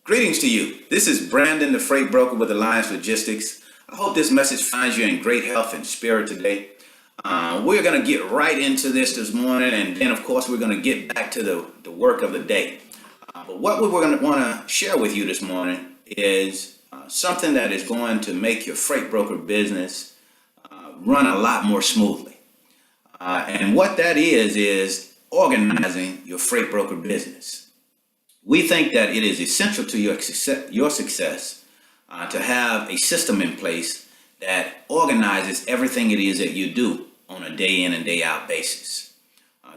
Greetings to you. This is Brandon, the freight broker with Alliance Logistics. I hope this message finds you in great health and spirit today. We're going to get right into this morning, and then, of course, we're going to get back to the work of the day. But what we're going to want to share with you this morning is something that is going to make your freight broker business run a lot more smoothly. And what that is organizing your freight broker business. We think that it is essential to your success to have a system in place that organizes everything it is that you do on a day in and day out basis.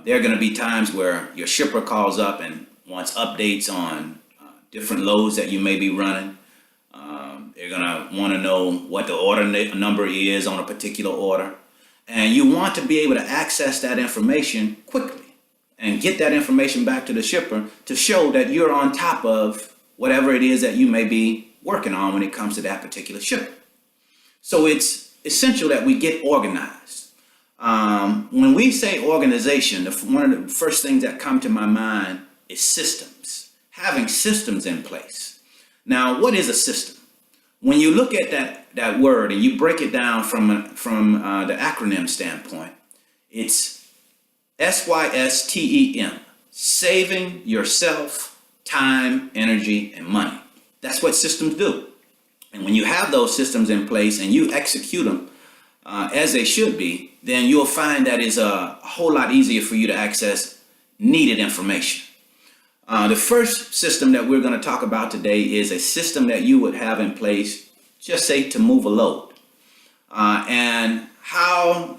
There are going to be times where your shipper calls up and wants updates on different loads that you may be running. They're going to want to know what the order number is on a particular order. And you want to be able to access that information quickly and get that information back to the shipper to show that you're on top of whatever it is that you may be working on when it comes to that particular shipper. So it's essential that we get organized. When we say organization, one of the first things that come to my mind is systems, having systems in place. Now, what is a system? When you look at that word and you break it down from the acronym standpoint, it's SYSTEM, saving yourself time, energy, and money. That's what systems do. And when you have those systems in place and you execute them as they should be, then you'll find that it's a whole lot easier for you to access needed information. The first system that we're going to talk about today is a system that you would have in place, just say to move a load. And how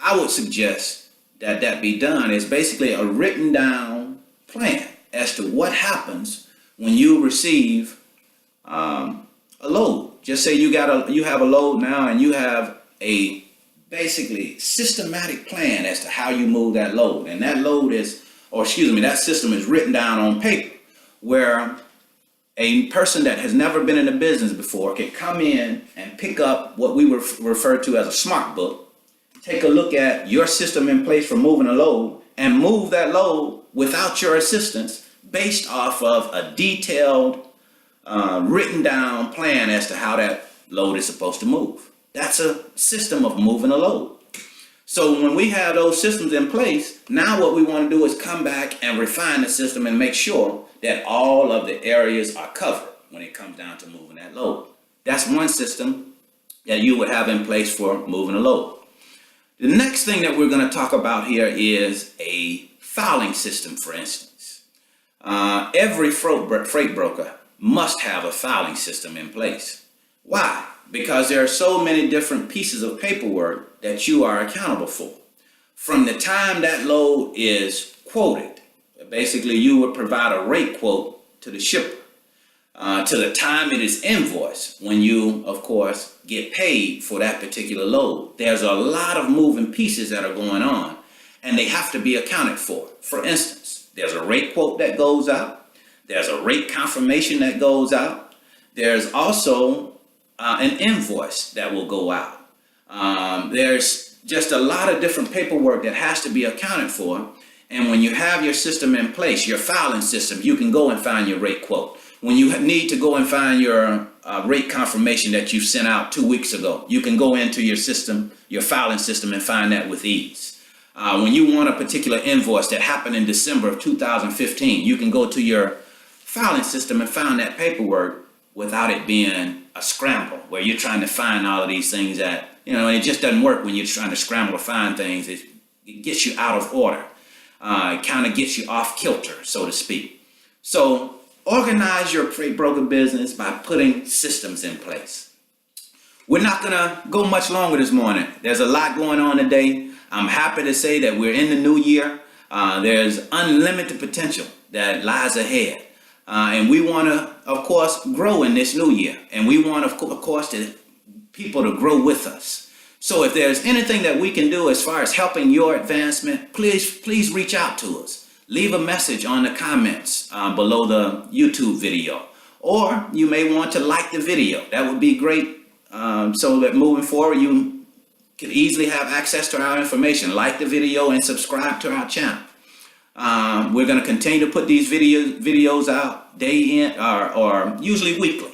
I would suggest that be done is basically a written down plan as to what happens when you receive a load. Just say you have a load now and you have a basically systematic plan as to how you move that load. And that that system is written down on paper, where a person that has never been in the business before can come in and pick up what we refer to as a smart book, take a look at your system in place for moving a load, and move that load without your assistance based off of a detailed, written down plan as to how that load is supposed to move. That's a system of moving a load. So when we have those systems in place, now what we want to do is come back and refine the system and make sure that all of the areas are covered when it comes down to moving that load. That's one system that you would have in place for moving a load. The next thing that we're going to talk about here is a filing system, for instance. Every freight broker must have a filing system in place. Why? Because there are so many different pieces of paperwork that you are accountable for. From the time that load is quoted, basically you would provide a rate quote to the shipper, to the time it is invoiced, when you, of course, get paid for that particular load. There's a lot of moving pieces that are going on, and they have to be accounted for. For instance, there's a rate quote that goes out. There's a rate confirmation that goes out. There's also an invoice that will go out. There's just a lot of different paperwork that has to be accounted for. And when you have your system in place, your filing system, you can go and find your rate quote. When you need to go and find your rate confirmation that you sent out 2 weeks ago, you can go into your system, your filing system, and find that with ease. When you want a particular invoice that happened in December of 2015, you can go to your filing system and find that paperwork without it being a scramble, where you're trying to find all of these things that, and it just doesn't work when you're trying to scramble to find things. It gets you out of order. It kind of gets you off kilter, so to speak. So organize your freight broker business by putting systems in place. We're not going to go much longer this morning. There's a lot going on today. I'm happy to say that we're in the new year. There's unlimited potential that lies ahead. And we want to, of course, grow in this new year. And we want, of course, people to grow with us. So if there's anything that we can do as far as helping your advancement, please reach out to us. Leave a message on the comments below the YouTube video. Or you may want to like the video. That would be great, so that moving forward you can easily have access to our information. Like the video and subscribe to our channel. We're going to continue to put these videos out day in or usually weekly.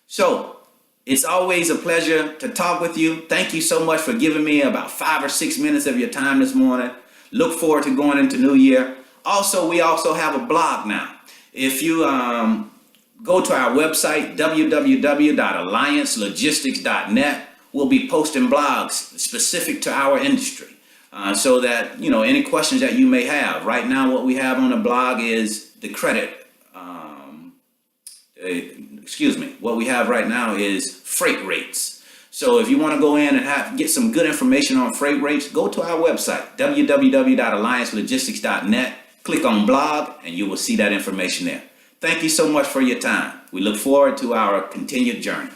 So it's always a pleasure to talk with you. Thank you so much for giving me about 5 or 6 minutes of your time this morning. Look forward to going into New Year. Also, we also have a blog now. If you go to our website, www.alliancelogistics.net, we'll be posting blogs specific to our industry. So that, any questions that you may have. Right now, what we have on the blog is the credit. What we have right now is freight rates. So if you want to go in and get some good information on freight rates, go to our website, www.alliancelogistics.net. Click on blog, and you will see that information there. Thank you so much for your time. We look forward to our continued journey.